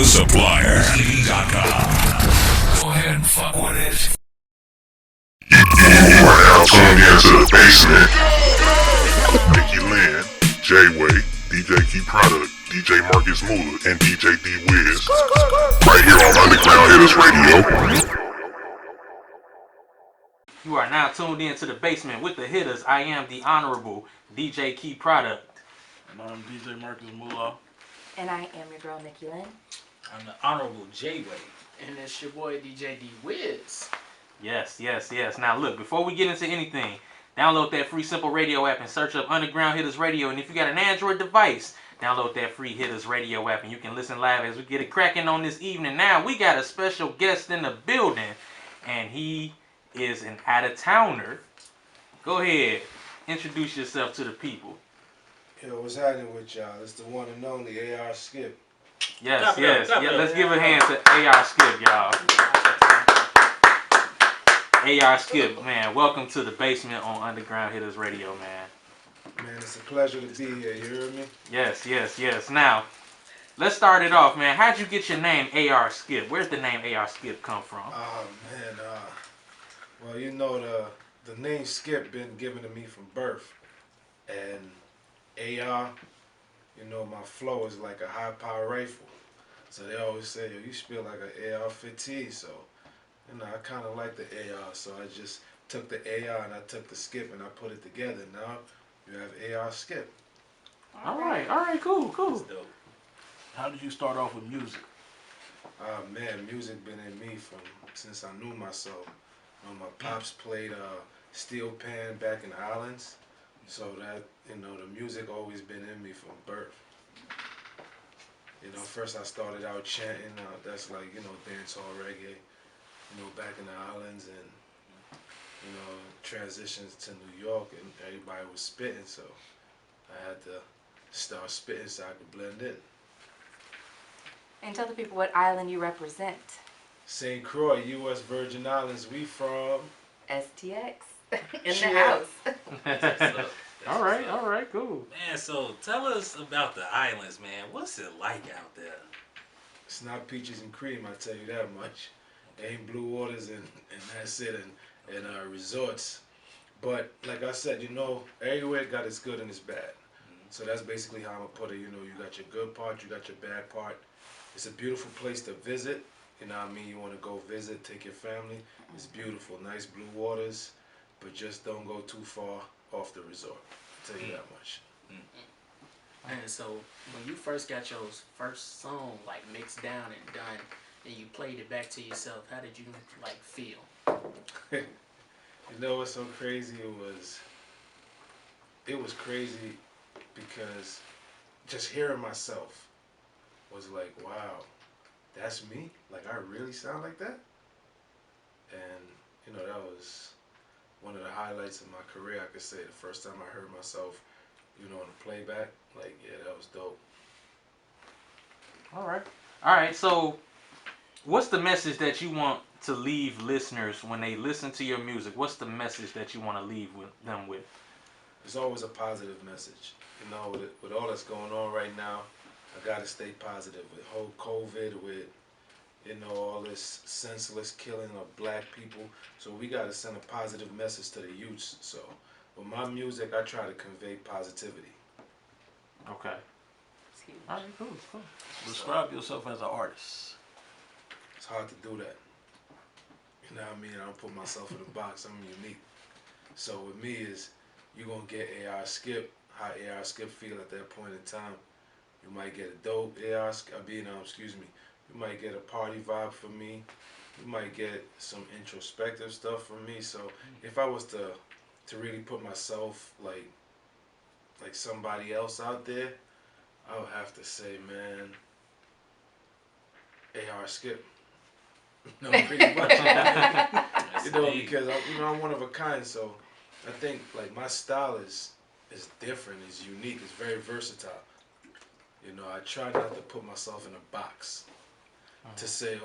The Supplier. Go ahead and fuck with it. You are now tuned into the basement. Nicky Lynn, J-Way, DJ Key Product, DJ Marcus Moolah, and DJ D Wiz. Right here on Underground Hitters Radio. You are now tuned in to the basement with the Hitters. I am the Honorable DJ Key Product. And I'm DJ Marcus Moolah. And I am your girl, Nicky Lynn. I'm the Honorable J-Way. And it's your boy, DJ D Wiz. Yes. Now look, before we get into anything, download that free Simple Radio app and search up Underground Hitters Radio. And if you got an Android device, download that free Hitters Radio app and you can listen live as we get it cracking on this evening. Now, we got a special guest in the building, and he is an out-of-towner. Go ahead, introduce yourself to the people. Yo, what's happening with y'all? It's the one and only AR Skip. Yes. Let's give a hand to AR Skip, y'all. AR Skip, man, welcome to the basement on Underground Hitters Radio, man. Man, it's a pleasure to be here, you heard me? Yes. Now, let's start it off, man. How'd you get your name AR Skip? Where's the name AR Skip come from? Oh, man, well, you know, the name Skip been given to me from birth. And AR, you know, my flow is like a high-power rifle. So they always say, yo, you spit like an AR-15, so, you know, I kind of like the AR, so I just took the AR and I took the Skip and I put it together. Now you have AR Skip. All right, cool. That's dope. How did you start off with music? Man, music been in me since I knew myself. You know, my pops played steel pan back in the islands, so that, you know, the music always been in me from birth. You know, first I started out chanting, that's like, you know, dancehall reggae, you know, back in the islands, and, you know, transitions to New York, and everybody was spitting, so I had to start spitting so I could blend in. And tell the people what island you represent. St. Croix, U.S. Virgin Islands, we from... STX. In Sure. the house. All right, cool. Man, so tell us about the islands, man. What's it like out there? It's not peaches and cream, I tell you that much. It ain't blue waters and that's it, and resorts. But like I said, you know, everywhere got its good and its bad. So that's basically how I'm gonna put it. You know, you got your good part, you got your bad part. It's a beautiful place to visit. You know what I mean? You want to go visit, take your family. It's beautiful, nice blue waters, but just don't go too far off the resort. I'll tell you that much. And so when you first got your first song like mixed down and done, and you played it back to yourself, how did you like feel? You know what's so crazy? It was crazy because just hearing myself was like, wow, that's me? Like, I really sound like that? And, you know, that was one of the highlights of my career, I could say. The first time I heard myself, you know, on the playback, like, yeah, that was dope. All right, so what's the message that you want to leave listeners when they listen to your music? What's the message that you want to leave them with? It's always a positive message. You know, with all that's going on right now, I gotta stay positive. With whole COVID, with, you know, all this senseless killing of black people. So we gotta send a positive message to the youths. So with my music, I try to convey positivity. Okay. All right, cool. Describe yourself as an artist. It's hard to do that. You know what I mean? I don't put myself in a box. I'm unique. So with me is, you're gonna get AR Skip, how AR Skip feel at that point in time. You might get a dope AR Skip, you might get a party vibe from me. You might get some introspective stuff from me. So if I was to really put myself like somebody else out there, I would have to say, man, AR Skip. No, pretty much. You know, because I'm one of a kind, so I think like my style is different, is unique, it's very versatile. You know, I try not to put myself in a box to say,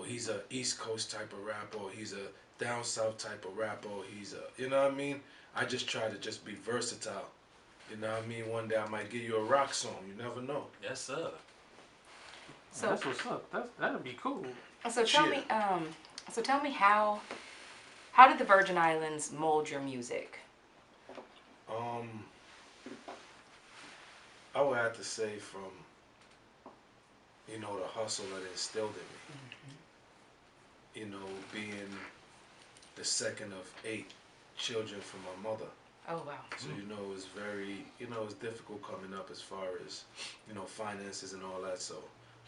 he's a East Coast type of rapper, or he's a down south type of rapper, or he's a, you know what I mean? I just try to just be versatile. You know what I mean? One day I might give you a rock song. You never know. Yes, sir. So, That's what's up. That'd be cool. so tell me, how did the Virgin Islands mold your music? I would have to say from, the hustle that it instilled in me. Being the second of 8 children from my mother. Oh wow. So, it was very, it's difficult coming up as far as, finances and all that. So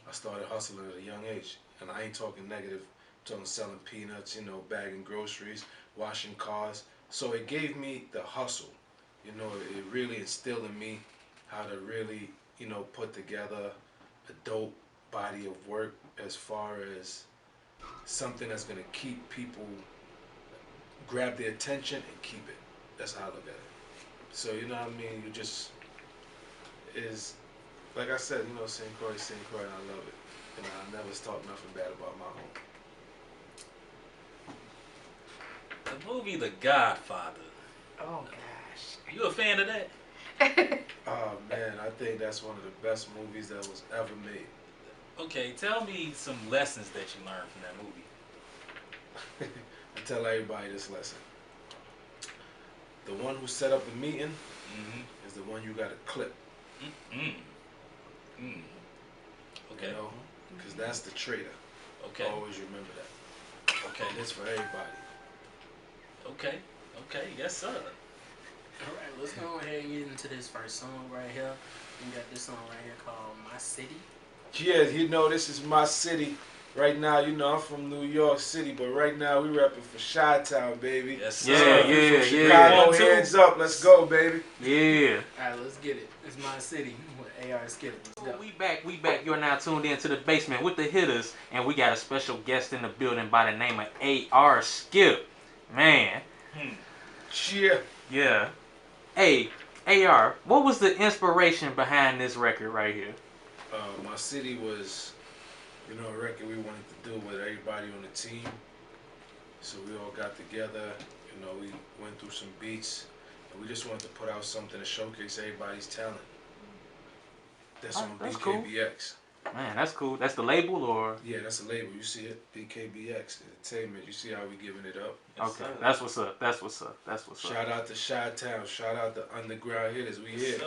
I started hustling at a young age. And I ain't talking negative, I'm talking selling peanuts, bagging groceries, washing cars. So it gave me the hustle. It really instilled in me how to really, put together a dope body of work as far as something that's going to keep people, grab their attention and keep it. That's how I look at it. So, you know what I mean? You just, is, like I said, St. Croix, and I love it. I never talk nothing bad about my home. The movie The Godfather. Oh gosh. You a fan of that? Oh man, I think that's one of the best movies that was ever made. Okay, tell me some lessons that you learned from that movie. I tell everybody this lesson. The one who set up the meeting is the one you gotta clip. Okay. Because that's the traitor. Okay. Always remember that. Okay. And it's for everybody. Okay. Okay. Yes, sir. All right, let's go ahead and get into this first song right here. We got this song right here called My City. Yeah, this is my city. Right now, I'm from New York City, but right now we repping for Chi-Town, baby. Yes, sir. Yeah. Chicago, hands up. Let's go, baby. Yeah. All right, let's get it. It's My City with AR Skillet. Let's go. We back. You're now tuned in to the basement with the Hitters, and we got a special guest in the building by the name of AR Skip. Man. Cheer. Yeah. Hey, AR, what was the inspiration behind this record right here? My city was, a record we wanted to do with everybody on the team. So we all got together, we went through some beats, and we just wanted to put out something to showcase everybody's talent. That's on that's cool. BKBX. Man, that's cool. That's the label, or? Yeah, that's the label. You see it? BKBX Entertainment. You see how we giving it up? Okay, that's what's up. That's what's up. Shout out to Chi-Town. Shout out to Underground Hitters. We here.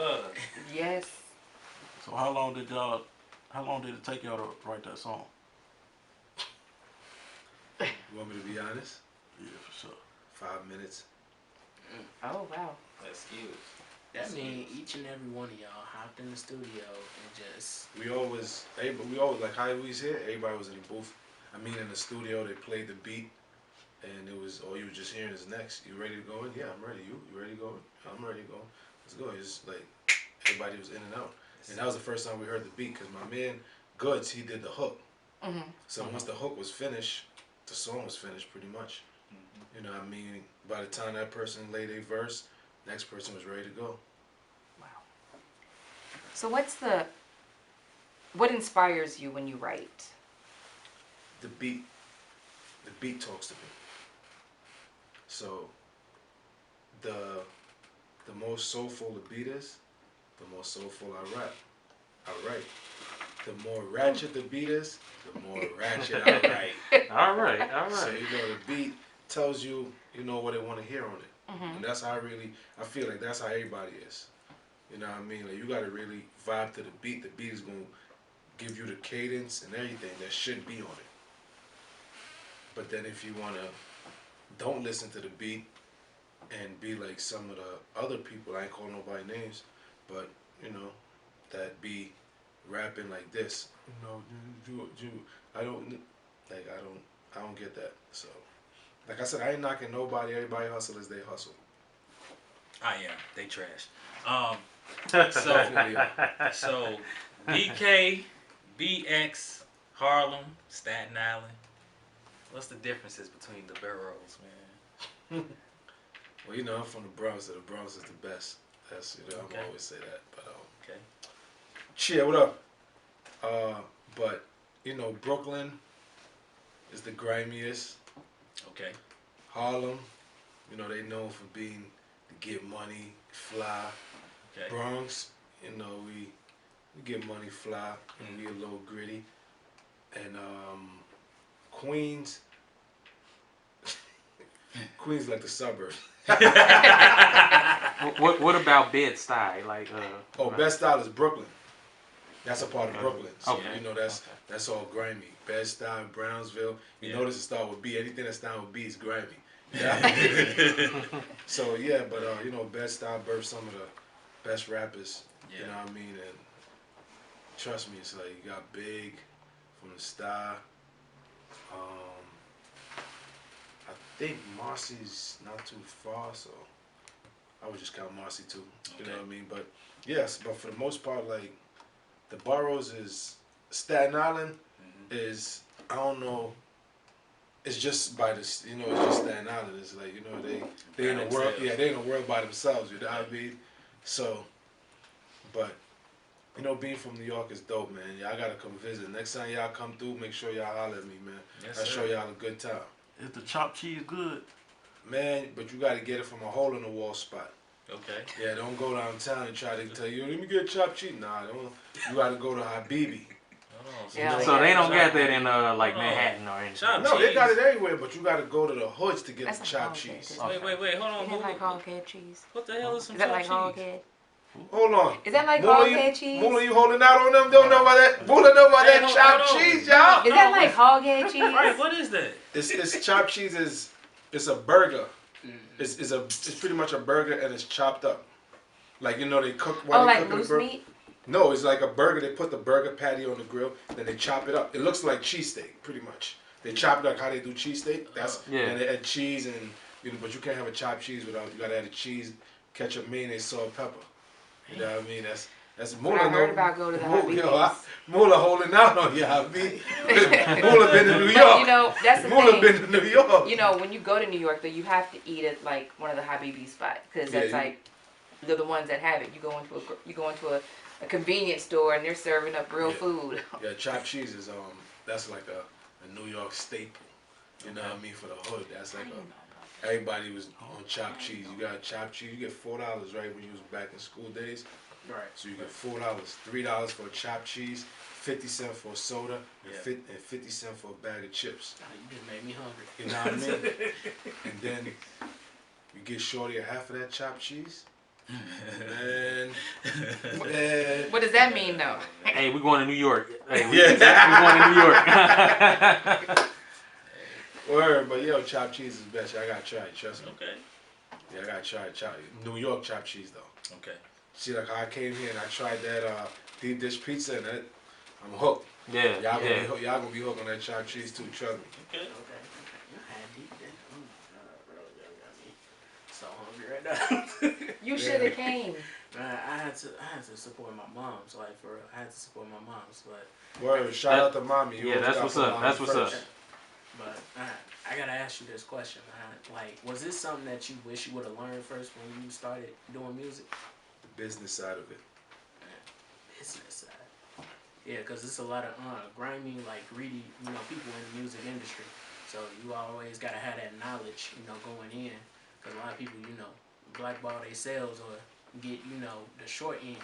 Yes. So how long did it take y'all to write that song? You want me to be honest? Yeah, for sure. 5 minutes. Oh wow. That's huge. That means each and every one of y'all hopped in the studio and just... We always, like how we was here, everybody was in the booth. In the studio, they played the beat, and it was, all you were just hearing is next. You ready to go in? Yeah, I'm ready. You ready to go in? I'm ready to go. Let's go. It's like, everybody was in and out. And that was the first time we heard the beat, because my man, Goods, he did the hook. So once the hook was finished, the song was finished pretty much. By the time that person laid a verse, next person was ready to go. Wow. So what inspires you when you write? The beat talks to me. So the more soulful the beat is, the more soulful I write. The more ratchet the beat is, the more ratchet I write. All right. So the beat tells you, what they want to hear on it. And that's how I feel like that's how everybody is. You know what I mean? Like, you got to really vibe to the beat. The beat is going to give you the cadence and everything that should be on it. But then if you want to, don't listen to the beat and be like some of the other people, I ain't calling nobody names, but, that be rapping like this. I don't get that. So, like I said, I ain't knocking nobody. Everybody hustle as they hustle. I am. They trash. So BK, BX, Harlem, Staten Island. What's the differences between the boroughs, man? Well, I'm from the Bronx, so the Bronx is the best. That's, Okay. I always say that. But Okay. cheer, what up? But Brooklyn is the grimiest. Okay. Harlem, they known for being to get money, fly. Okay. Bronx, we get money, fly, and we a little gritty. and Queens. Queens like the suburbs. What about Bed-Stuy? Like Oh, Bed-Stuy is Brooklyn. That's a part of Brooklyn. So Okay. you know that's all grimy. Bed-Stuy, Brownsville. You notice it start with B. Anything that starts with B is grimy. Yeah. So yeah, but you know, Bed-Stuy birthed some of the best rappers. Yeah. You know what I mean? And trust me, it's like you got Big from the Star. I think Marcy's not too far, so I would just count Marcy too. You know what I mean? But yes, but for the most part, like the boroughs is Staten Island is, I don't know. It's just by this, you know, it's just Staten Island. It's like, you know, they in a world, yeah, they in a world by themselves. You know what I mean? So, but you know, being from New York is dope, man. Y'all gotta come visit. Next time y'all come through, make sure y'all holler at me, man. Yes, I'll sir. show y'all a good time. Is the chopped cheese good? Man, but you gotta get it from a hole in the wall spot. Okay. Yeah, don't go downtown and try to tell you, let me get chopped cheese. Nah, don't. You gotta go to Habibi. Hold on. Yeah. So they don't get that in like Manhattan or anything. Chopped No, they got cheese. it everywhere, but you gotta go to the hoods to get That's the like chopped hog head, cheese. too. Wait, hold on. Is that like hog head cheese? What the hell is some Is that chopped like hog cheese? head? Hold on. Is that like Mula, hog you- head cheese? Mula, you holding out on them? Don't know about that. Mula know about Hey, that hold chopped on. cheese, y'all. Is that like hog head cheese? Right, what is that? It's chopped cheese is it's a burger. It's pretty much a burger and it's chopped up. Like, you know, they cook Oh, they like cook the loose burger. meat? No, it's like a burger. They put the burger patty on the grill, then they chop it up. It looks like cheesesteak, pretty much. They chop it like how they do cheesesteak. That's Yeah. and they add cheese and but you can't have a chopped cheese without you gotta add a cheese, ketchup, mayonnaise, salt, pepper. You know what I mean? That's Mula. I heard about go to the Habibis. Mula holding out on you. I mean, Mula been to New York. But you know, that's the Mula thing. been to New York. You know, when you go to New York, though, you have to eat at like one of the Habibi spots because that's Yeah, like they're the ones that have it. You go into a convenience store and they're serving up real food. Yeah, chopped cheese is that's like a New York staple. You know what I mean? For the hood, that's like everybody was on chopped cheese. You got chopped cheese. You get $4 right when you was back in school days. Right. So you get $4, $3 for a chopped cheese, 50 cents for a soda, and 50 cents for a bag of chips. You just made me hungry. You know what I mean? And then you get shorty a half of that chopped cheese. And What does that mean, though? Hey, we're going to New York. Hey, we're Yeah. going to New York. Word, but yo, chopped cheese is best. I gotta try it, trust me. Okay. Yeah, I gotta try it. New York chopped cheese though. Okay. See, like how I came here and I tried that deep dish pizza and that, I'm hooked. Yeah, Y'all gonna be hooked on that chopped cheese too, trust me. Okay. So hungry right now. You should have came. I had to support my mom's, like for real. I had to support my mom's, but Word, shout out to mommy. You Yeah, always that's got what's for up. mommy That's what's first. up. I gotta ask you this question. Like, was this something that you wish you would have learned first when you started doing music? The business side of it. Business side. Yeah, because it's a lot of grimy, like greedy, people in the music industry. So you always gotta have that knowledge, going in. Because a lot of people, blackball themselves or get, the short end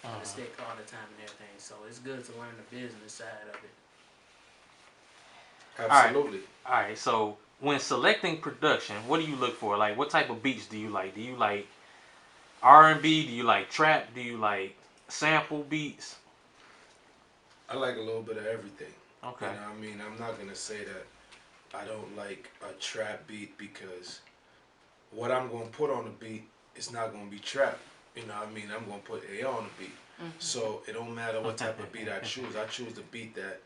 of the stick all the time and everything. So it's good to learn the business side of it. Absolutely. All right, so when selecting production, what do you look for? Like, what type of beats do you like? Do you like R&B? Do you like trap? Do you like sample beats? I like a little bit of everything. Okay. You know what I mean? I'm not gonna say that I don't like a trap beat because what I'm gonna put on the beat is not gonna be trap. You know what I mean? I'm gonna put A on the beat. So it don't matter what type of beat I choose. I choose the beat that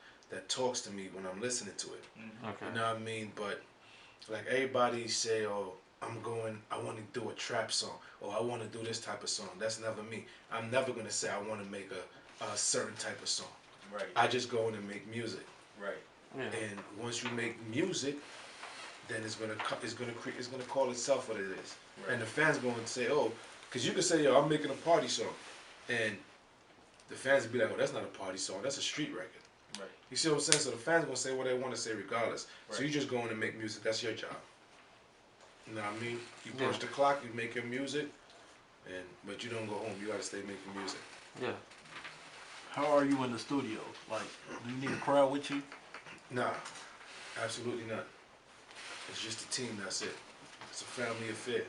talks to me when I'm listening to it. Okay. You know what I mean? But like everybody say, oh, I want to do a trap song, or I want to do this type of song. That's never me. I'm never gonna say I want to make a certain type of song. Right. I just go in and make music. Right. Yeah. And once you make music, then it's gonna call itself what it is. Right. And the fans going to say, oh, because you can say, yo, I'm making a party song, and the fans will be like, oh, that's not a party song, that's a street record. Right. You see what I'm saying? So the fans gonna say what they want to say regardless. So Right. you just go in and make music. That's your job. You know what I mean? You Yeah. punch the clock, you make your music, but you don't go home. You gotta stay making music. Yeah. How are you in the studio? Like, do you need a crowd with you? Nah, absolutely not. It's just a team, that's it. It's a family affair.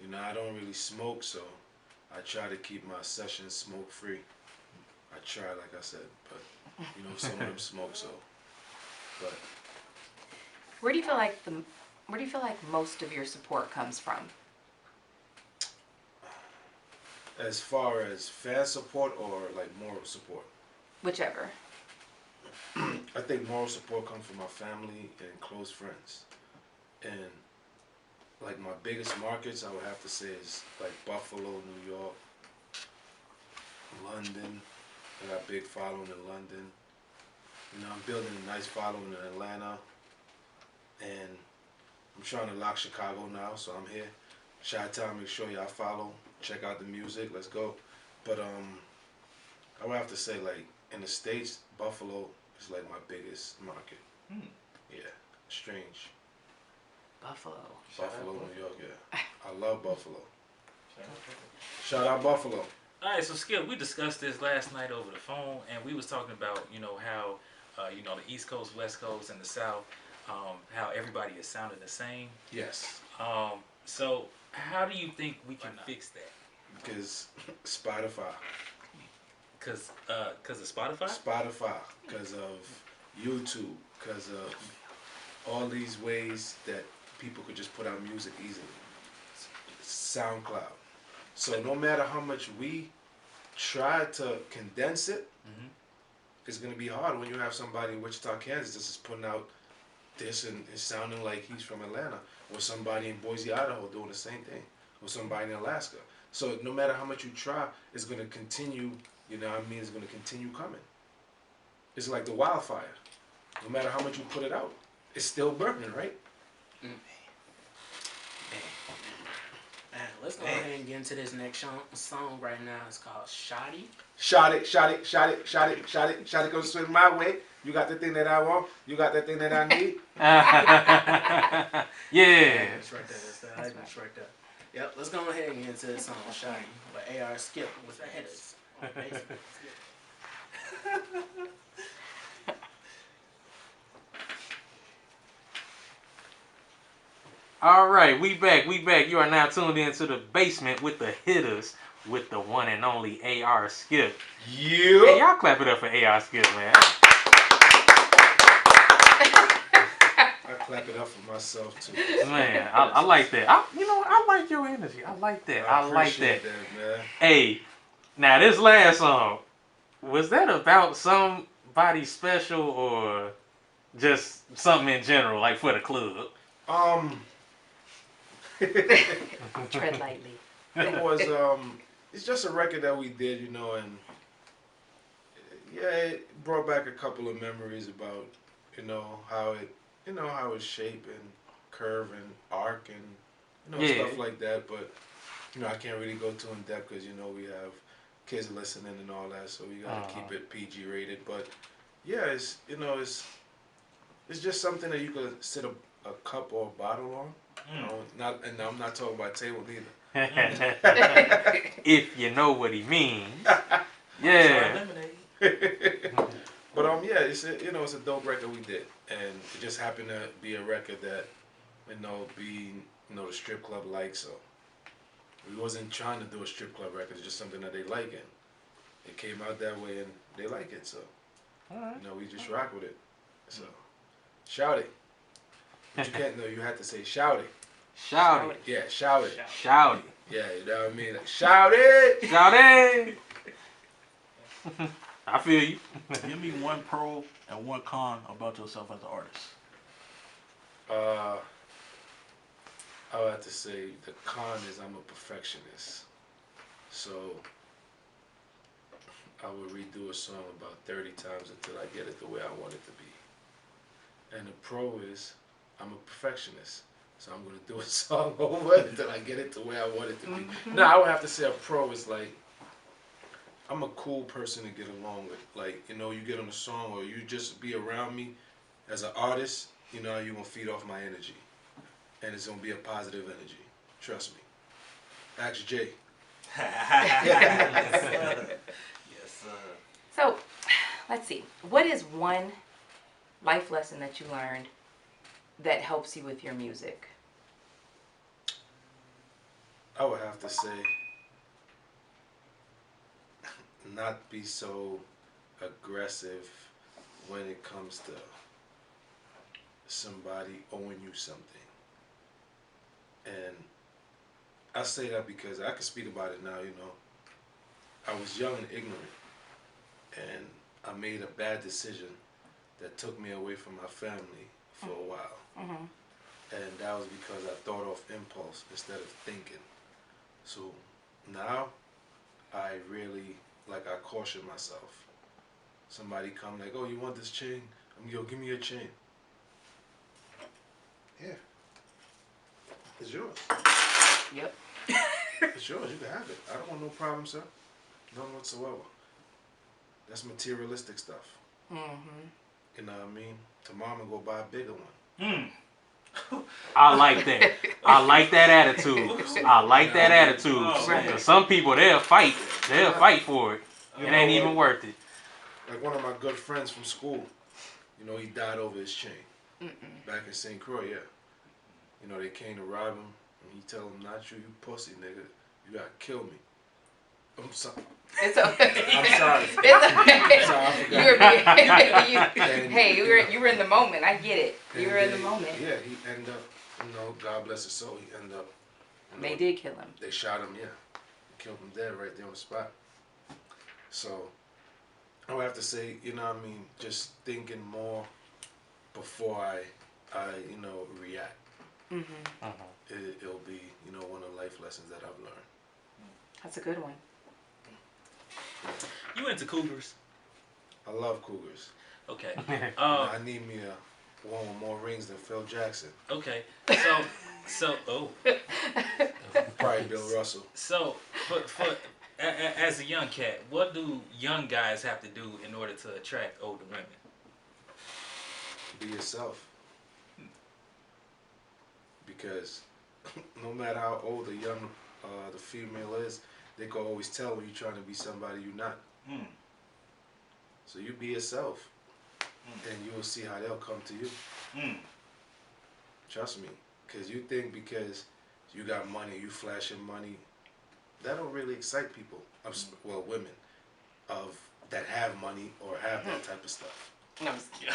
You know, I don't really smoke, so I try to keep my sessions smoke free. I try, like I said, but you know, some of them smoke, so. But Where do you feel like most of your support comes from? as far as fan support or like moral support, Whichever. I think moral support comes from my family and close friends. And like my biggest markets, I would have to say is like Buffalo, New York, London. I got a big following in London. You know, I'm building a nice following in Atlanta, and I'm trying to lock Chicago now, so I'm here. Chi-Town, make sure y'all follow, check out the music, let's go. But I would have to say, like, in the States, Buffalo is like my biggest market. Yeah, strange. Buffalo. Buffalo, New York, yeah. I love Buffalo. Shout out Buffalo. All right, so Skip, we discussed this last night over the phone, and we was talking about, you know, how, you know, the East Coast, West Coast, and the South, how everybody is sounding the same. Yes, So how do you think we can fix that? because Spotify. Cause of Spotify? Spotify, because of YouTube, because of all these ways that people could just put out music easily. SoundCloud. So no matter how much we try to condense it, it's gonna be hard when you have somebody in Wichita, Kansas that's just putting out this and it's sounding like he's from Atlanta, or somebody in Boise, Idaho doing the same thing, or somebody in Alaska. So no matter how much you try, it's gonna continue. You know what I mean? It's gonna continue coming. It's like the wildfire. No matter how much you put it out, it's still burning, right? Man, let's go ahead and get into this next song right now. It's called Shoddy. Shot it, shot it, shot it, shot it, shot it, shot it goes swing my way. You got the thing that I want. You got the thing that I need. Yeah. That's right there. That's right there. Yep, let's go ahead and get into this song, Shoddy, by AR Skip with the Hittas. On Basement. All right, we back. You are now tuned into the basement with the Hitters, with the one and only AR Skip. Hey, Yeah. y'all clap it up for AR Skip, man. I clap it up for myself too. Man, I like that. I like your energy. I like that. I like that. appreciate that, man. Hey, now this last song, was that about somebody special or just something in general, like for the club? Tread lightly. It was it's just a record that we did, you know, and yeah, it brought back a couple of memories about, how it's shape and curve and arc and stuff like that. But I can't really go too in depth because we have kids listening and all that, so we gotta keep it PG rated. But yeah, it's just something that you could sit a cup or a bottle on. And I'm not talking about table either. If you know what he means. Yeah. But yeah, it's a dope record we did, and it just happened to be a record that the strip club likes. So we wasn't trying to do a strip club record. It's just something that they like, and it came out that way, and they like it. So we just rock with it. So shout it. But you can't know. You have to say shout it. Shout it. Yeah, shout it. Shout it. Yeah, you know what I mean. Like, shout it. Shout it. I feel you. Give me one pro and one con about yourself as an artist. I would have to say the con is I'm a perfectionist. So I would redo a song about 30 times until I get it the way I want it to be. And the pro is I'm a perfectionist. So I'm going to do a song over until I get it the way I want it to be. No, I would have to say a pro is like, I'm a cool person to get along with. Like, you get on a song or you just be around me as an artist, you're going to feed off my energy. And it's going to be a positive energy. Trust me. Ask Jay. Yes, sir. Let's see. What is one life lesson that you learned that helps you with your music? I would have to say, not be so aggressive when it comes to somebody owing you something. And I say that because I can speak about it now, you know. I was young and ignorant, and I made a bad decision that took me away from my family for a while. Mm-hmm. And that was because I thought off impulse instead of thinking. So now I really, like, I caution myself. Somebody come like, oh, you want this chain? Yo, give me your chain. Yeah. It's yours. Yep. It's yours. You can have it. I don't want no problem, sir. None whatsoever. That's materialistic stuff. Mm-hmm. You know what I mean? Tomorrow I'm going to go buy a bigger one. Mm. I like that. I like that attitude. I like that attitude. Oh, man. 'Cause some people, they'll fight. They'll fight for it. You It know, ain't like- even worth it. Like one of my good friends from school, you know, he died over his chain. Mm-mm. Back in St. Croix, yeah. You know, they came to rob him, and he tell him, not you, you pussy, nigga. You gotta kill me. I'm sorry. It's okay. I'm sorry. It's okay. I'm sorry, I You were forgot. being, hey, you were in the moment. I get it. You were in the And moment. yeah, he ended up, you know, God bless his soul, he ended up, you know, They did kill him. they shot him, yeah. Killed him dead right there on the spot. So, I would have to say, you know what I mean, just thinking more before I you know, react. Mm-hmm. It'll be, you know, one of the life lessons that I've learned. That's a good one. You into cougars? I love cougars. Okay. I need me a one with more rings than Phil Jackson. Okay. So Probably Bill Russell. So as a young cat, what do young guys have to do in order to attract older women? Be yourself. Because no matter how old or young the female is, they can always tell when you're trying to be somebody you're not. Mm. So you be yourself, and you will see how they'll come to you. Mm. Trust me. Because you think because you got money, you flashing money, that don't really excite people. Well, women of that have money or have that type of stuff. No, I'm just kidding.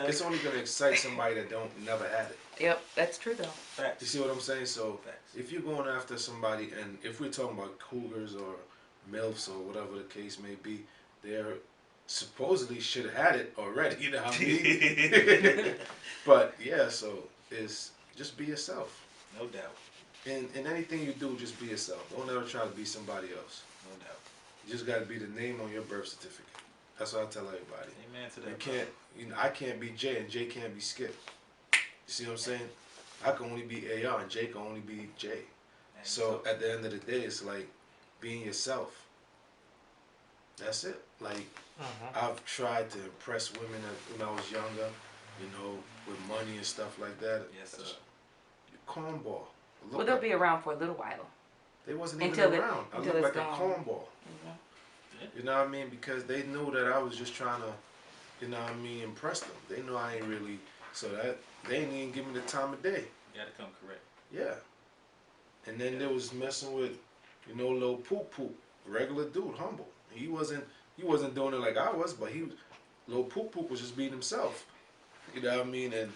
It's only gonna excite somebody that never had it. Yep, that's true though. Facts. You see what I'm saying? So Facts. if you're going after somebody, and if we're talking about cougars or MILFs or whatever the case may be, they're supposedly should have had it already. You know what I mean? But yeah, so it's just be yourself. No doubt. In anything you do, just be yourself. Don't ever try to be somebody else. No doubt. You just got to be the name on your birth certificate. That's what I tell everybody. Amen to that. You can't. You know, I can't be Jay, and Jay can't be Skip. You see what I'm saying? I can only be AR, and Jay can only be Jay. So at the end of the day, it's like being yourself. That's it. Like I've tried to impress women when I was younger, you know, with money and stuff like that. Yes, sir. Cornball. Well, they'll be around for a little while. They wasn't even Until around. I until looked it's like a gone. cornball. You know what I mean? Because they knew that I was just trying to, you know what I mean, impress them. They know I ain't really, so that they ain't even give me the time of day. You gotta come correct. Yeah. And then they was messing with, you know, little poop poop, regular dude, humble. He wasn't doing it like I was, but little poop poop was just being himself. You know what I mean? And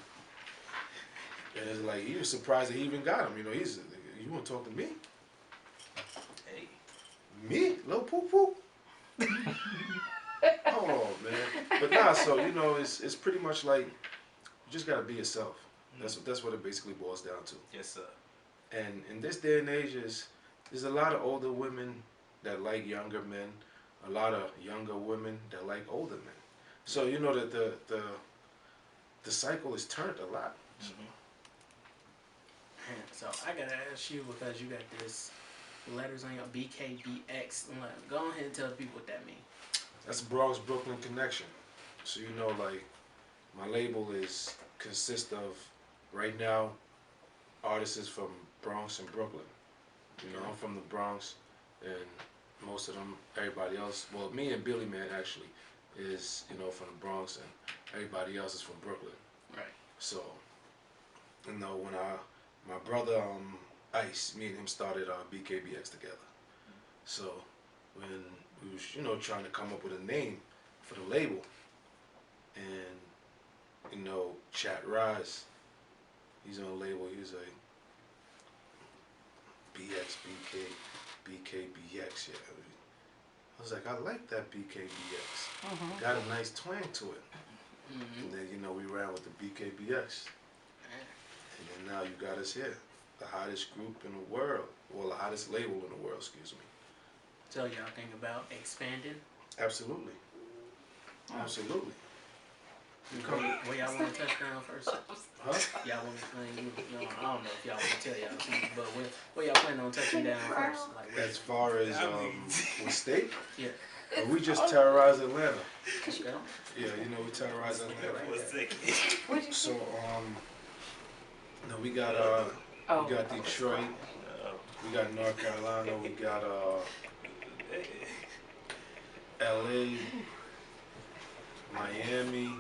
it's like he was surprised that he even got him. You know, you want to talk to me? Hey. Me, little poop poop. Oh man, but nah. So you know, it's pretty much like you just gotta be yourself. That's what it basically boils down to. Yes, sir. And in this day and age, there's a lot of older women that like younger men, a lot of younger women that like older men. So you know that the cycle is turned a lot. So I gotta ask you, because you got this letters on your BKBX. I'm like, go ahead and tell people what that means. That's Bronx Brooklyn connection. So you know, like my label consists of right now artists from Bronx and Brooklyn. You know, I'm from the Bronx, and most of them, everybody else, well, me and Billy Man actually is, you know, from the Bronx, and everybody else is from Brooklyn. Right. So, you know, when my brother Ice, me and him started BKBX together. So when we was, you know, trying to come up with a name for the label, and you know, Chat Rise, he's on the label. He was like BKBX. Yeah. I was like, I like that BKBX. Got a nice twang to it. And then, you know, we ran with the BKBX. And then now you got us here, the hottest group in the world, well, the hottest label in the world, excuse me. So y'all think about expanding? Absolutely. Absolutely. Where y'all want to touch down first? Huh? Y'all want to, I don't know if y'all want to tell y'all, but where y'all planning on touching down first? Like, As far as with state, yeah. we just terrorized Atlanta. Okay. Yeah, you know, we terrorized Atlanta. So, no, we got Detroit, we got North Carolina, we got LA, Miami.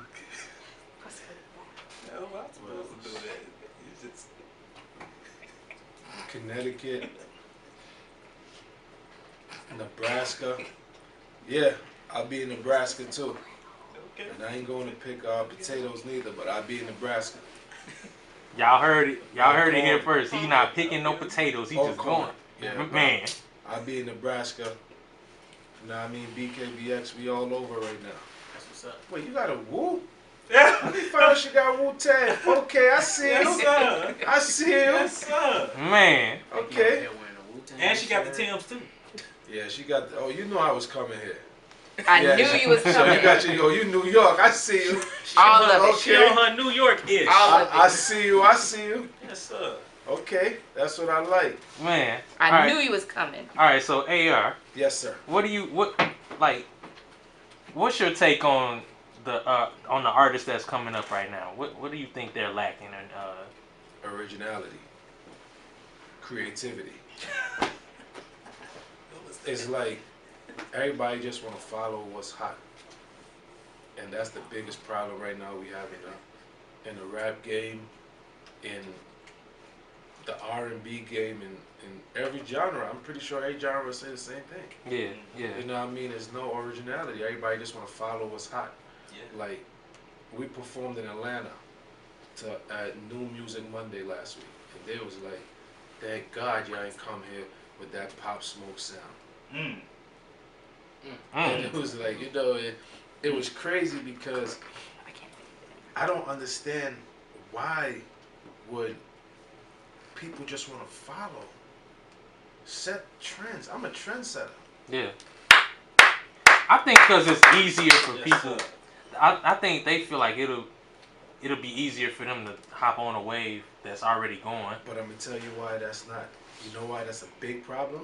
No, I'm supposed to do that. You just... Connecticut, Nebraska. Yeah, I'll be in Nebraska too. Okay. And I ain't going to pick potatoes neither, but I'll be in Nebraska. Y'all heard it. Y'all heard it here first. He's not picking no potatoes. He's Or just corn. going. Yeah, Man. I'll be in Nebraska. You know what I mean? BKBX, we all over right now. That's what's up. Wait, you got a Wu? Let me find out you got Wu-Tang. Okay, I see you. Yes, sir. I see you. Yes, sir. Man. Okay. And she got the Timbs too. Yeah, she got. Oh, you know I was coming here. I Yeah, knew you was So coming. you got you New York. I see you. All of it. She on her New York-ish. All of it. I see you. I see you. Yes, sir. Okay, that's what I like. Man. I knew you was coming. All right, so AR, Yes, sir. what's your take on the artists that's coming up right now? What do you think they're lacking in Originality, creativity. It's like everybody just want to follow what's hot, and that's the biggest problem right now we have in the rap game, in the R&B game, in every genre. I'm pretty sure every genre say the same thing. Yeah. You know what I mean? There's no originality. Everybody just want to follow what's hot. Yeah. Like, we performed in Atlanta at New Music Monday last week, and they was like, thank God y'all ain't come here with that Pop Smoke sound. And it was like, you know, it was crazy because I don't understand why would people just want to follow, set trends. I'm a trendsetter. Yeah. I think because it's easier for Yes, people. sir. I think they feel like it'll be easier for them to hop on a wave that's already going. But I'm gonna tell you why that's not. You know why that's a big problem?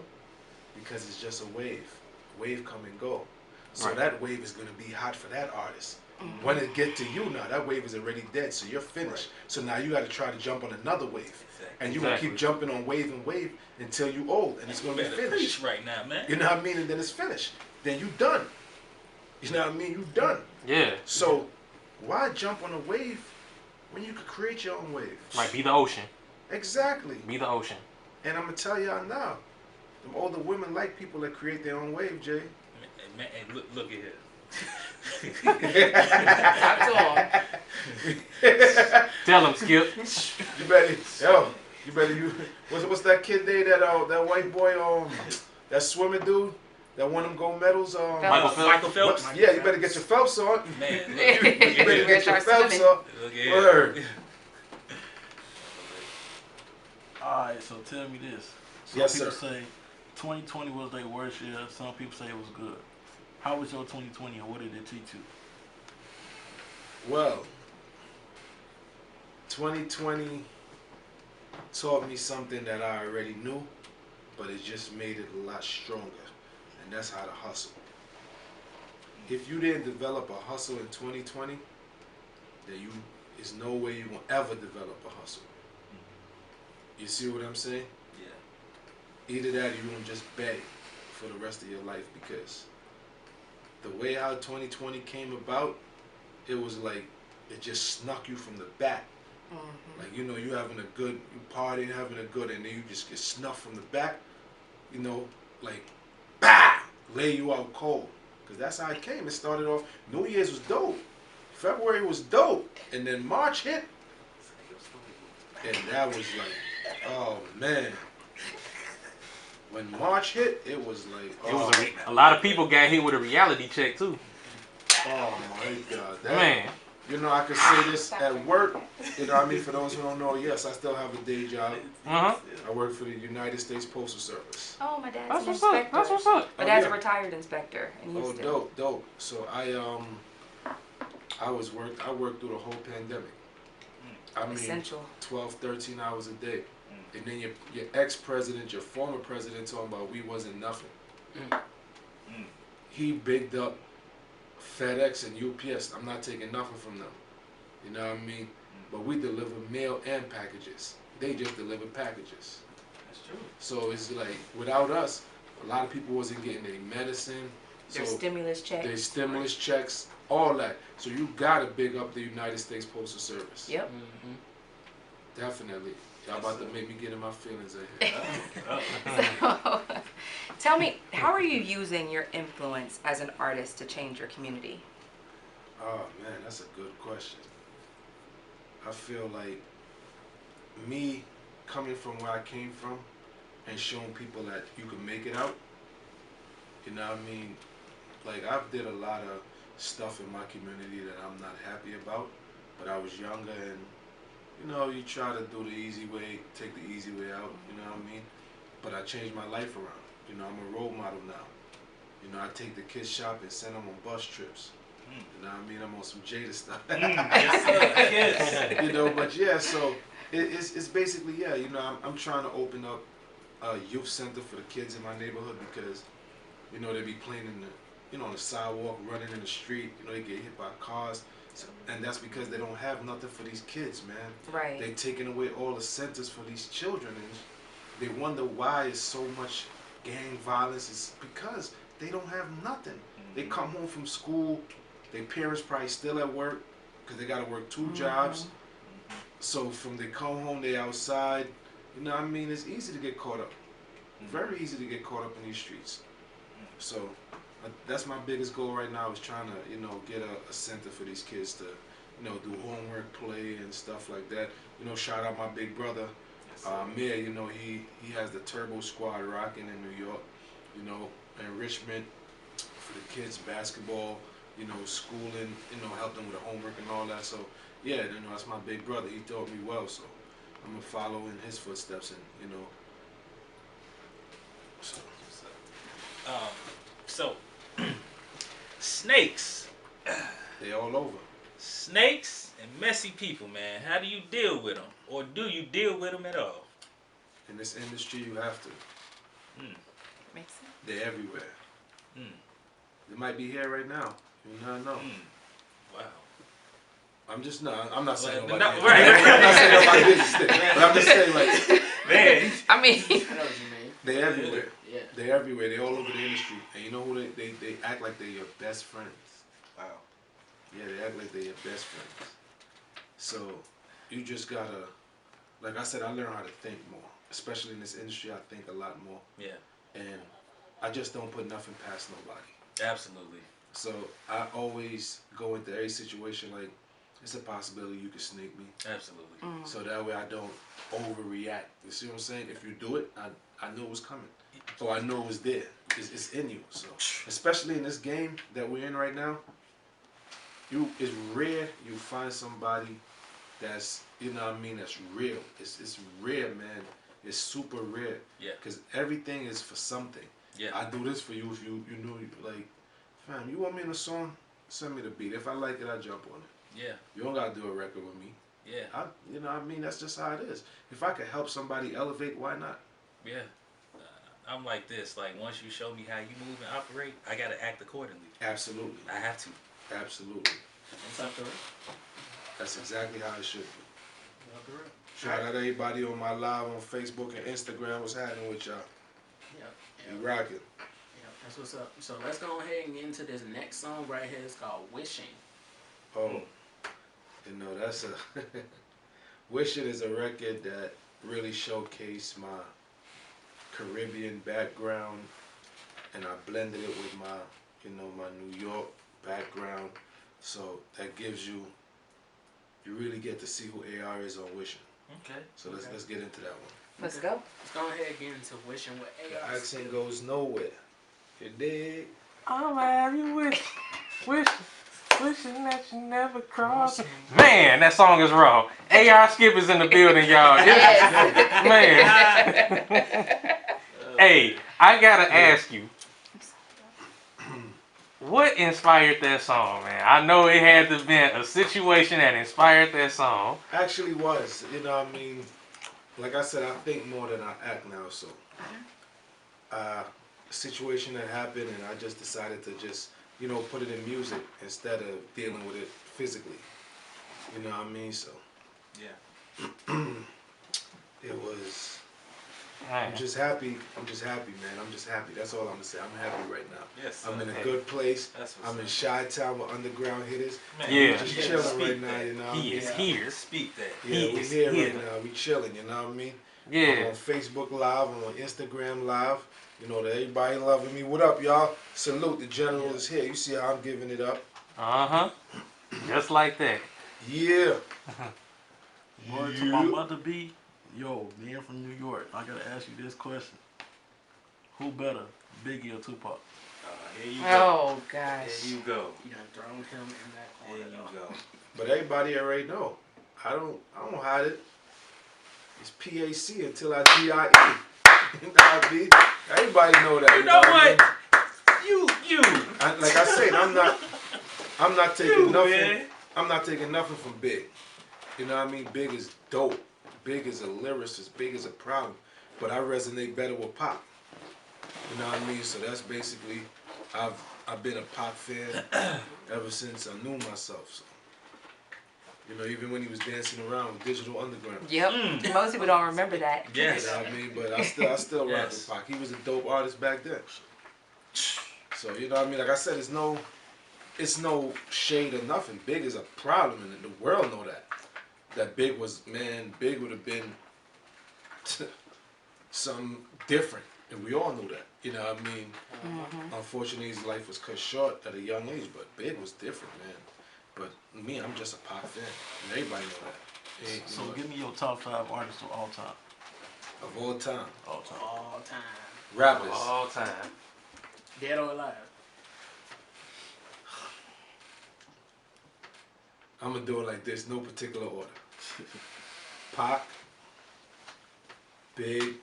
Because it's just a wave. Wave come and go. So Right. that wave is gonna be hot for that artist. When it get to you now, that wave is already dead. So you're finished. So now you got to try to jump on another wave, and you gonna Exactly. keep jumping on wave and wave until you old, and it's gonna be Better finished. preach right now, man. You know what I mean? And then it's finished. Then you done. You know what I mean? You done. Yeah. So why jump on a wave when you could create your own wave? Right. Be the ocean. Exactly. Be the ocean. And I'm gonna tell y'all now, them older women like people that create their own wave, Jay. Man, hey, look at here. Talk to Tell him, Skip. You better, what's that kid there, that white boy, that swimming dude, that won them gold medals, Michael Phelps. Michael Phelps. yeah, you better get your Phelps on. Man, him. You better get your Phelps swimming. on. look at here. Word. Alright, so tell me this. Some Yes, people sir. say 2020 was their worst year. Some people say it was good. How was your 2020 and what did it teach you? Well, 2020 taught me something that I already knew, but it just made it a lot stronger, and that's how to hustle. If you didn't develop a hustle in 2020, then there's no way you will ever develop a hustle. You see what I'm saying? Yeah. Either that or you gonna just beg for the rest of your life, because the way how 2020 came about, it was like it just snuck you from the back. Like, you know, you having a good, you partying, having a good, and then you just get snuffed from the back, you know, like, bah, lay you out cold. Because that's how it came. It started off, New Year's was dope. February was dope. And then March hit. And that was like, oh man. When March hit, it was like, It was a lot of people got hit with a reality check too. oh my God. That, Man. you know, I could say this at work. You know what I mean? For those who don't know, yes, I still have a day job. Uh-huh. I work for the United States Postal Service. Oh, my dad's That's an what's up. inspector. That's what's up. My Oh, dad's yeah. a retired inspector, and he's Oh, still. dope. So I worked through the whole pandemic. I mean, Essential. 12, 13 hours a day. And then your ex-president, your former president, talking about we wasn't nothing. He bigged up FedEx and UPS. I'm not taking nothing from them. You know what I mean? But we deliver mail and packages. They just deliver packages. That's true. So it's like, without us, a lot of people wasn't getting any medicine. Their So stimulus checks. their stimulus checks, all that. So you gotta big up the United States Postal Service. Yep. Definitely. Y'all about to make me get in my feelings right here. So, tell me, how are you using your influence as an artist to change your community? Oh man, that's a good question. I feel like me coming from where I came from and showing people that you can make it out, you know what I mean? Like, I've did a lot of stuff in my community that I'm not happy about, but I was younger, and you know, you try to do the easy way, take the easy way out, you know what I mean? But I changed my life around. You know, I'm a role model now. You know, I take the kids shopping, send them on bus trips. You know what I mean? I'm on some Jada stuff. Yes, sir. Yes. You know, but yeah, so it's basically, yeah, you know, I'm trying to open up a youth center for the kids in my neighborhood, because, you know, they be playing in the, you know, on the sidewalk, running in the street, you know, they get hit by cars. So, and that's because they don't have nothing for these kids, man. Right. They taking away all the centers for these children, and they wonder why is so much gang violence. It's because they don't have nothing. They come home from school, their parents probably still at work because they got to work two jobs. So from they come home, they outside. You know what I mean? It's easy to get caught up. Very easy to get caught up in these streets. So that's my biggest goal right now, is trying to, you know, get a center for these kids to, you know, do homework, play, and stuff like that. You know, shout out my big brother, Mir. You know, he has the Turbo Squad rocking in New York. You know, enrichment for the kids, basketball, you know, schooling, you know, help them with the homework and all that. So yeah, you know, that's my big brother. He taught me well, so I'm gonna follow in his footsteps, and you know. So, snakes. They all over. Snakes and messy people, man. How do you deal with them? Or do you deal with them at all? In this industry, you have to. Makes sense. They're everywhere. They might be here right now. You never know. Wow. I'm just not. I'm not saying Well, nobody. no, right. I'm not saying nobody business, but I'm just saying, like, Man. I mean, I know what you mean. they're everywhere. Yeah. They're everywhere. They're all over the industry, and you know who they act like they're your best friends. Wow. Yeah, they act like they're your best friends. So you just gotta, like I said, I learned how to think more. Especially in this industry, I think a lot more. Yeah. And I just don't put nothing past nobody. Absolutely. So I always go into every situation like, it's a possibility you could sneak me. Absolutely. So that way I don't overreact. You see what I'm saying? If you do it, I knew it was coming. Or I know it was there. It's in you. So especially in this game that we're in right now, it's rare you find somebody that's, you know what I mean, that's real. It's rare, man. It's super rare. Yeah. Because everything is for something. Yeah. I do this for you if you knew, like, fam, you want me in a song? Send me the beat. If I like it, I jump on it. Yeah. You don't gotta do a record with me. Yeah. You know what I mean? That's just how it is. If I could help somebody elevate, why not? Yeah. I'm like this. Like, once you show me how you move and operate, I gotta act accordingly. Absolutely. I have to. Absolutely. That's exactly how it should be. Shout out everybody on my live on Facebook and Instagram. What's happening with y'all? Yeah. You rocking. That's what's up. So let's go ahead and get into this next song right here. It's called Wishing. Oh, that's a Wishing is a record that really showcased my Caribbean background, and I blended it with my, my New York background. So that gives you really get to see who AR is on Wishing. Okay. So let's get into that one. Let's go. Let's go ahead and get into Wishing with The AR. accent goes nowhere. You dig? I'ma have you wishing that you never crossed. Man, that song is raw. AR Skip is in the building, y'all. Man. Hey, I gotta ask you, what inspired that song, man? I know it had to have been a situation that inspired that song. Actually was, like I said, I think more than I act now, so. A situation that happened and I just decided to just, put it in music instead of dealing with it physically. You know what I mean? So. Yeah. It was, Man. I'm just happy, man. I'm just happy. That's all I'm gonna say. I'm happy right now. Yes. I'm in a good place. That's what's I'm in up. Chi-Town with Underground Hitters. Man, Yeah. Just yeah, chilling speak right now, that. you know. He is here. Speak that. Yeah, He we is here here. right now. We chilling, you know what I mean? I'm Yeah. on Facebook Live, I'm on Instagram Live. That everybody loving me. What up, y'all? Salute, the General is here. You see how I'm giving it up? Uh-huh. Just like that. Yeah. Word to my mother be, yo, being from New York, I gotta ask you this question. Who better, Biggie or Tupac? Here you go. Oh gosh. There you go. You done thrown him in that There corner. you go. But everybody already know. I don't hide it. It's PAC until I DIE. You know what I mean? Everybody know that. You know I what? mean? You. Like I said, I'm not taking You, nothing. man. I'm not taking nothing from Big. You know what I mean? Big is dope. Big is a lyricist. Big is a problem. But I resonate better with Pop. You know what I mean? So that's basically, I've been a Pop fan ever since I knew myself. So. Even when he was dancing around with Digital Underground. Yep. Most people don't remember that. Yes. You know what I mean? But I still rock Yes. with Pac. He was a dope artist back then. So you know what I mean? Like I said, it's no shade or nothing. Big is a problem, and the world know that. That Big would have been something different, and we all knew that. You know what I mean? Mm-hmm. Unfortunately, his life was cut short at a young age, but Big was different, man. But me, I'm just a Pac fan, and everybody know that. And, So give me your top 5 artists of all time. of all time, All time. All time. rappers. All time. Dead or alive. I'm gonna do it like this, no particular order. Pac, Big,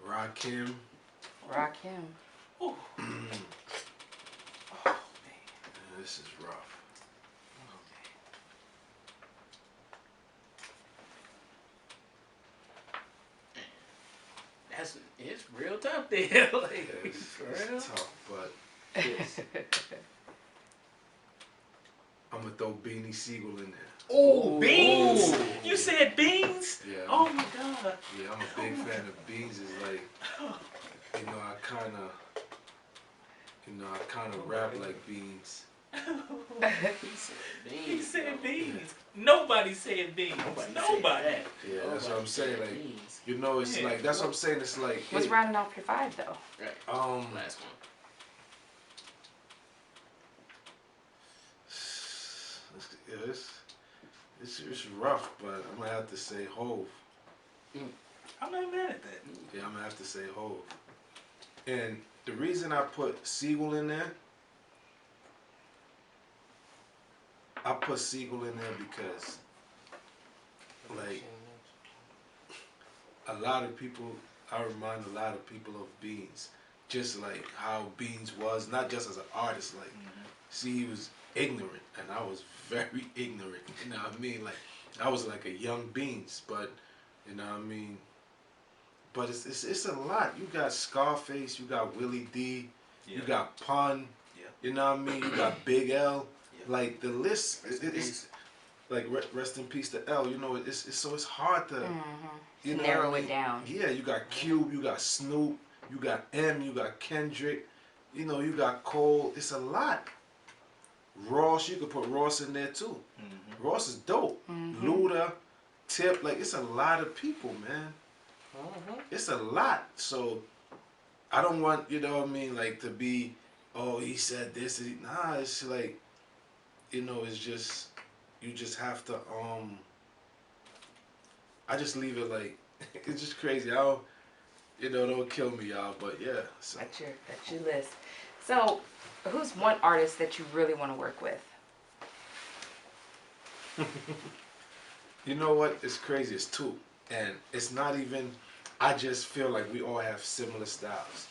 Rakim. Rock him. Man, this is rough. It's real tough there. Like, It's for real. tough, but I'm gonna throw Beanie Siegel in there. Oh, beans. Ooh. You said beans? Yeah. Oh my God. Yeah, I'm a big fan of Beans. Is like, I kind of rap like Beans. He said beans. He said bro. beans. Nobody said beans. Nobody. Nobody. Said that. Yeah, that's what Nobody I'm saying. said Like, beans. it's Yeah. like that's what I'm saying. It's like, What's rounding off your 5 though? Right. Last one. It's rough, but I'm gonna have to say Hove. I'm not mad at that. Yeah, I'm gonna have to say Hove. And the reason I put Siegel in there, I put Siegel in there because, like, a lot of people, I remind a lot of people of Beans. Just like how Beans was, not just as an artist, like, see, he was ignorant, and I was very ignorant, you know what I mean? Like, I was like a young Beans, but, you know what I mean? But it's a lot. You got Scarface, you got Willie D, Yeah. you got Pun, Yeah. you know what I mean? You got Big L. Yeah. Like, the list, it's like, rest in peace to L, so it's hard to, Mm-hmm. you know Narrow what I it mean? down. Yeah, you got Cube, you got Snoop, You got M, you got Kendrick, you know, you got Cole. It's a lot. Ross, you could put Ross in there too. Ross is dope. Luda, Tip, like it's a lot of people, man. It's a lot. So I don't want, you know what I mean, like to be, oh, he said this. Nah, it's like, you know, it's just, you just have to, I just leave it like, it's just crazy. I don't, you know, don't kill me, y'all, but yeah. So. That's your list. So, who's one artist that you really want to work with? You know what? It's crazy. It's two. And it's not even, I just feel like we all have similar styles.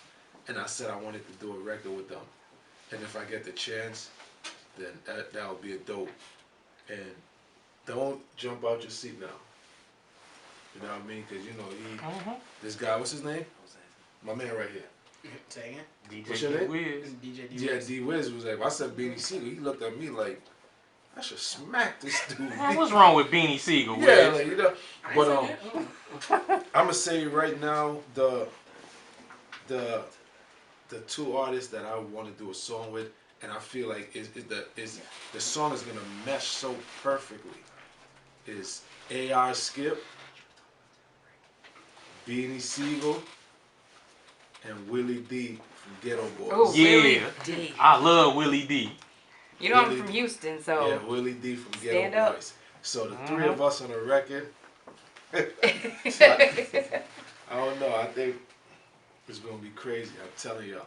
And I said I wanted to do a record with them. And if I get the chance, then that would be a dope. And don't jump out your seat now. You know what I mean? Because, you know, this guy, what's his name? My man right here. Say again? What's your DJ name? Wiz. DJ D. Yeah, D Wiz was like, I said Beanie Siegel. He looked at me like, I should smack this dude. Man, what's wrong with Beanie Siegel? Yeah, Wiz? like, you know. But I'm gonna say right now the two artists that I want to do a song with, and I feel like the song is gonna mesh so perfectly, is AR Skip, Beanie Siegel, and Willie D from Ghetto Boys. Oh, Yeah. Willie D. I love Willie D. You know Willie I'm from D. Houston, so Yeah, Willie D from Stand Ghetto up. Boys. So the three of us on a record. I don't know. I think it's gonna be crazy. I'm telling y'all.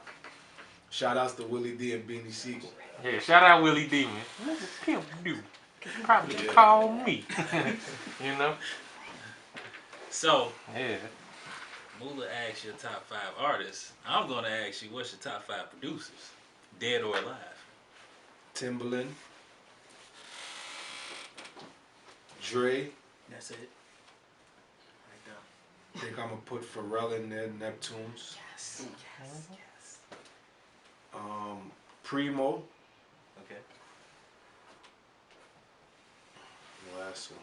Shout outs to Willie D and Beanie Siegel. Yeah, shout out Willie D, man. What does Pimp do? Probably Yeah. call me. You know? So, Yeah. Moolah asked your top 5 artists. I'm gonna ask you, what's your top 5 producers, dead or alive? Timbaland, Dre. That's it. Right I think I'm gonna put Pharrell in there. Neptunes. yes. Primo. Okay. Last one.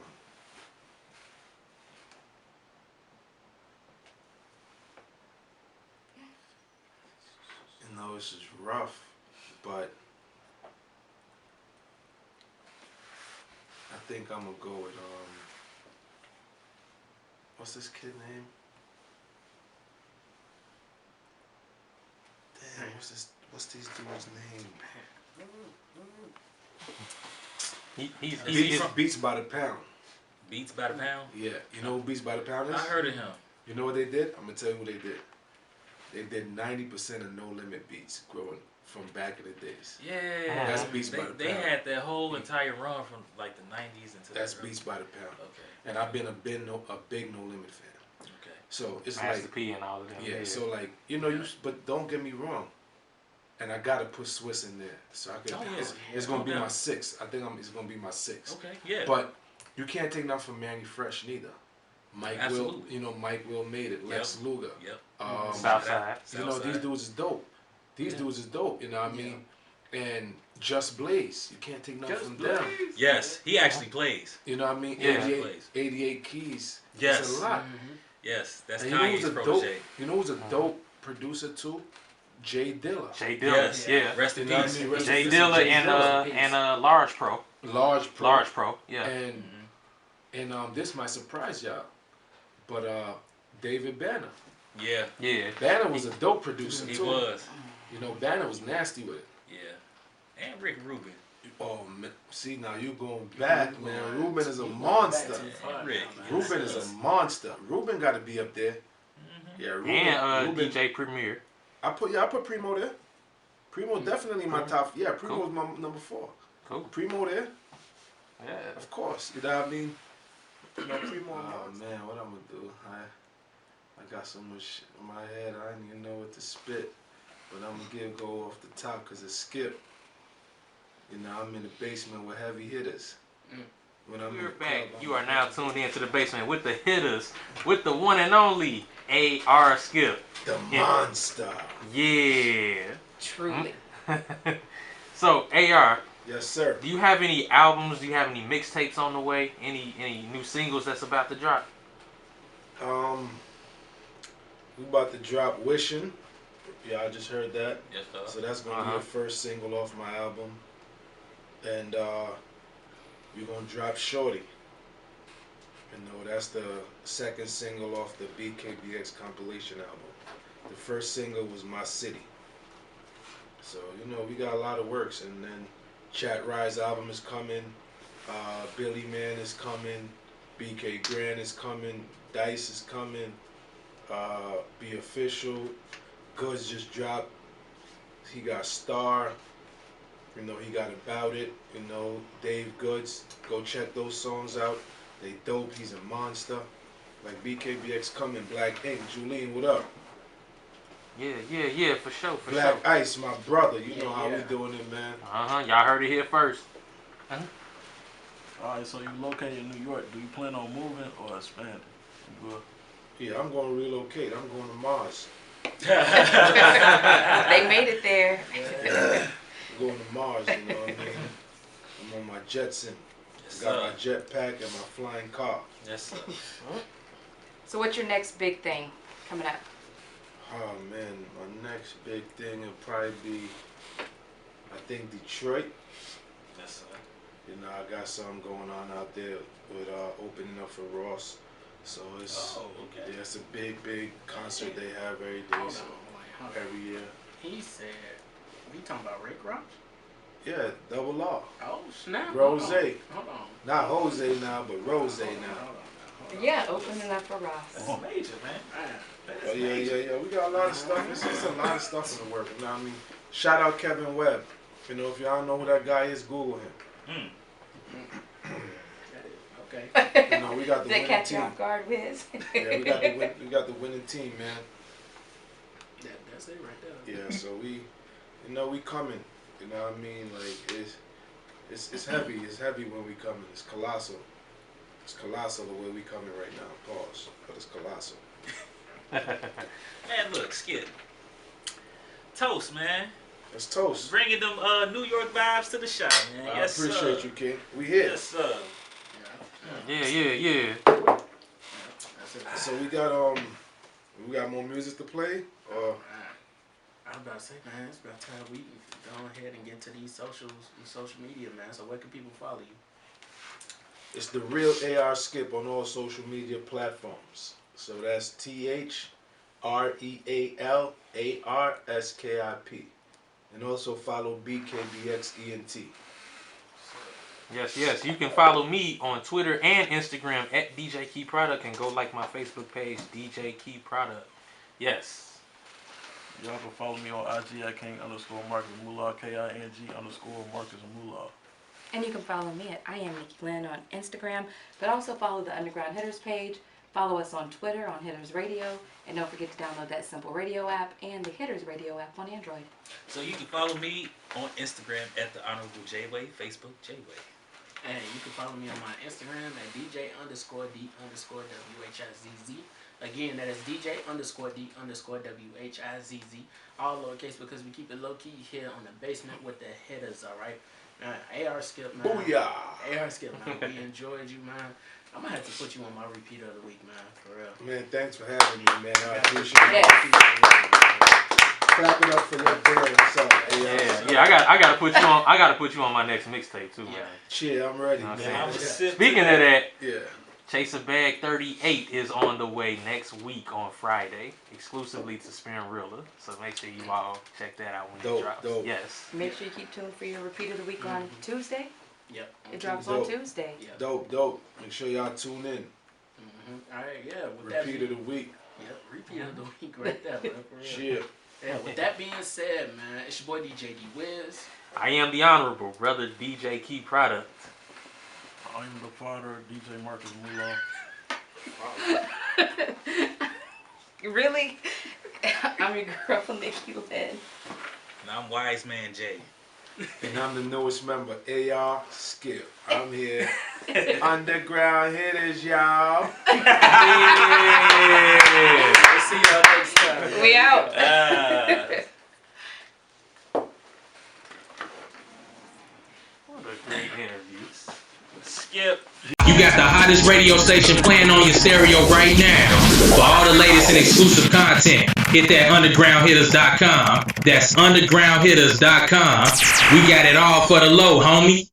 You know, this is rough, but I think I'm gonna go with what's this kid name? Damn, what's these dudes' name? He's Beats by the Pound. Beats by the Pound? Yeah, you know who Beats by the Pound is? I heard of him. You know what they did? I'm gonna tell you what they did. They did 90% of No Limit beats growing from back in the days. Yeah. That's Beats by the They Pound. had that whole entire run from like the 90s into That's the early- Beats by the Pound. Okay. And I've been a big No Limit fan. Okay. So it's Master like, P and all of them. yeah, so like, you know, but don't get me wrong. And I gotta put Swiss in there. So I could, Oh, yeah. it's gonna be Okay. my 6. I think it's gonna be my 6. Okay. Yeah. But you can't take nothing from Manny Fresh neither. Mike Will, Absolutely. you know, Mike Will made it. Lex Luger. Yep. Southside. You know, these dudes is dope. These dudes is dope, you know what I mean? And Just Blaze, you can't take nothing from them. Yes, he actually plays. You know what I mean? Yeah. 88 keys. Yes. It's a lot. Yes, that's And you know Kanye's who's a protege. dope? You know who's a dope producer too? Jay Dilla. Jay Dilla. Yes. Yeah. Rest in You know what I peace. mean? Rest in Jay peace. Dilla Jay and Dilla. Large Pro. Large Pro. Large Pro. Yeah. And this might surprise y'all, but David Banner. Yeah, Yeah. Banner was a dope producer he too. was. You know, Banner was nasty with it. Yeah. And Rick Rubin. Oh man, see now you going back, man. Ruben is a monster. Rick. Ruben is a monster. Ruben got to be up there. Yeah, Ruben. And Ruben. DJ Premier. I put Primo there. Primo definitely in my top. Yeah, Primo Cool. was my number 4. Cool. Primo there, Yeah. of course. You know what I mean? You know, Primo. Oh man, what I'm gonna do? I got so much shit in my head. I didn't even know what to spit. But I'm gonna go off the top because it's Skip. You know, I'm in the basement with heavy hitters. When I'm in We're the back. club, You are now tuned into the basement with the hitters, with the one and only AR Skip. the Yeah. monster. Yeah. Truly. So AR, Yes, sir. do you have any albums? Do you have any mixtapes on the way? Any new singles that's about to drop? We about to drop Wishing. Y'all just heard that. Yes, sir. So that's gonna be the first single off my album. And we're gonna drop Shorty. You know, that's the second single off the BKBX compilation album. The first single was My City. So, you know, we got a lot of works. And then Chat Rise album is coming. Billy Man is coming. BK Grand is coming. Dice is coming. Be Official. Goods just dropped. He got Star. You know, he got About It. You know, Dave Goods. Go check those songs out. They dope. He's a monster. Like BKBX coming. Black Ink. Julene, what up? Yeah, for sure, for Black sure. Ice, my brother. You know how yeah. we doing it, man. Y'all heard it here first. Alright, so you located in New York. Do you plan on moving or expanding? You good? Yeah, I'm going to relocate. I'm going to Mars. They made it there. I'm going to Mars, you know what I mean? I'm on my Jetson. Yes, Got sir. my jetpack and my flying car. Yes, sir. So what's your next big thing coming up? Oh man, my next big thing will probably be, I think Detroit. Yes, sir. You know, I got something going on out there with opening up for Ross. So it's okay. yeah, it's a big concert they have every day, Hold so on, wait, hold on. every year. He said, we talking about Rick Ross? Yeah, Double R. Oh, snap. Rose. Hold on. Not Jose now, but Rose now. Hold on. Yeah, opening up for Ross. That's major, man. That is Oh yeah, major. yeah. We got a lot of stuff. It's a lot of stuff in the work. You know what I mean? Shout out Kevin Webb. You know, if y'all know who that guy is, Google him. Okay. You know, we got the Did they winning catch you team. off guard, Wiz? Yeah, we got the winning team, man. That's it right there. Yeah, so we coming. You know what I mean? Like it's heavy. It's heavy when we coming. It's colossal. It's colossal the way we coming right now. Pause. But it's colossal. Man, look, Skip. Toast, man. It's toast. Bringing them New York vibes to the shop, man. I Yes, appreciate sir. you, King. We here. Yes, sir. Yeah. That's it. So we got more music to play. Or I was about to say, man, it's about time we go ahead and get to these social media, man. So where can people follow you? it's the real AR Skip on all social media platforms. So that's THREALARSKIP. And also follow BKBXENT. Yes. You can follow me on Twitter and Instagram at DJ Key Product and go like my Facebook page, DJ Key Product. Yes. Y'all can follow me on IG at King_Marcus Moolah, KING_Marcus Moolah. And you can follow me at I am Nikki Lynn on Instagram, but also follow the Underground Hitters page. Follow us on Twitter on Hitters Radio, and don't forget to download that Simple Radio app and the Hitters Radio app on Android. So you can follow me on Instagram at the Honorable J-Way, Facebook J-Way. And you can follow me on my Instagram at DJ_D_WHIZZ. Again, that is DJ_D_WHIZZ. All lowercase because we keep it low key here on the basement with the Hitters, alright? AR Skip, man. Booyah! AR Skip, man. We enjoyed you, man. I'm gonna have to put you on my repeater of the week, man. For real. Man, thanks for having me, man. I appreciate it. Clap it up for your girl. What's up? Yeah. I gotta put you on. I gotta put you on my next mixtape too, man. Cheer, I'm ready, You know what I'm man. saying? Speaking of that, Yeah. Chaser Bag 38 is on the way next week on Friday, exclusively to Spin Realer. So make sure you all check that out when it drops. Dope. Yes. Make sure you keep tuned for your repeat of the week on Tuesday. Yep. It drops Dope. on Tuesday. Yep. Dope. Make sure y'all tune in. Alright, yeah. With that Repeat of the week. Yep, repeat of the week right there, man. For real. Cheer. Yeah, with that being said, man, it's your boy DJ D Wiz. I am the Honorable Brother DJ Key Product. I'm the father, DJ Marcus Moolah. Really? I'm your girl, Nikki Lynn. And I'm Wise Man J. And I'm the newest member, AR Skip. I'm here. Underground Hitters, y'all. We'll see y'all next time. We out. What a great interview. Skip. You You got the hottest radio station playing on your stereo right now. For all the latest and exclusive content, hit that undergroundhitters.com. That's undergroundhitters.com. We got it all for the low, homie.